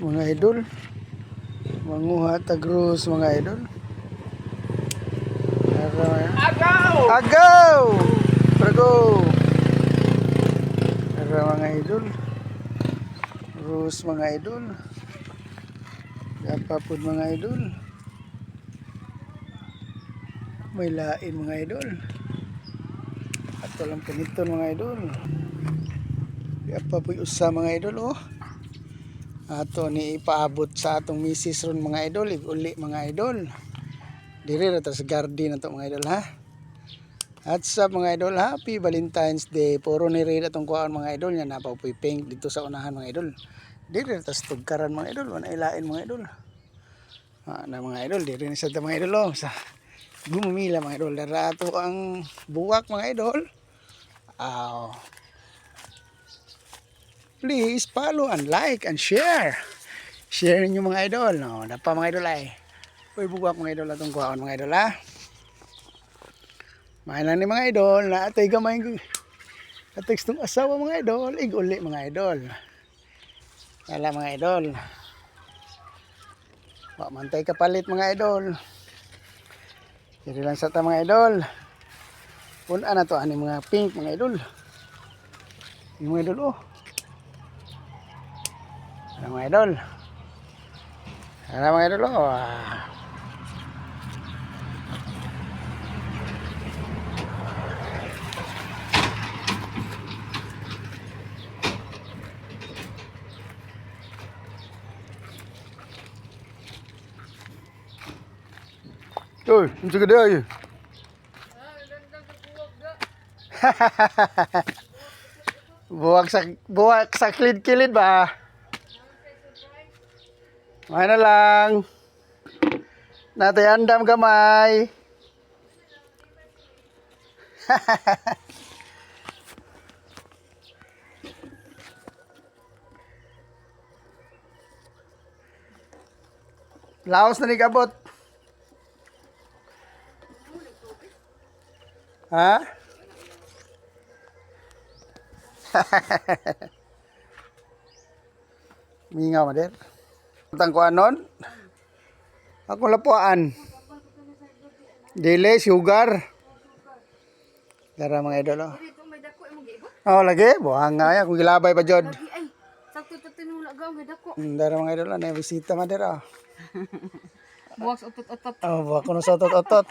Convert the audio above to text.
mga idol. Manguha tagros mga idol. Agaw! Agaw! Trago! Tara mga idol. Rose mga idol. Yapapod mga idol. May lain mga idol. Ato lang paniton mga idol. Yapapod usa mga idol oh. Ato ni ipaabot sa atong misis ron mga idol, uli mga idol. Diri ra ta sa garden nato mga idol ha. At sa mga idol, happy Valentine's Day. Puro ni red atong kuan mga idol nya napapoy pink dito sa unahan mga idol. Diri ra ta sa tugkaran mga idol, wala ilain mga idol. Na mga idol, diri ni sa mga idol oh. Sa gumumila mga idol, dara ato ang buwak mga idol. Please follow and like and share. Share ninyo mga idol. No, dapa mga idol ay. Uy, buwak mga idol atong kuhaon mga idol ha. Mahin lang ni mga idol na atay gamay atex tong asawa mga idol, iguli mga idol. Wala mga idol. Wa mantay kapalit mga idol. Diri lang sa ta mga idol. Puna na to ani mga pink mga idol. Yung mga idol oh. Mga idol. Mga idol oh. Uy, unsa gede ayo? Buwak sa kilid-kilid ba? May na lang. Natay andam gamay. Laos na ni kabot. Ha? Mingaw mader. Tang kuanon. Ako lapuan. Dili sugar. Dara mga idol oh. Oh lagi, buhang nga ya kung gilabay pa jod. Ay, sakto to tinula gaw may dako. Dara mga idol na bisita mader oh. Buwak sa utot-utot. Oh, buwak ko no sa otot-otot.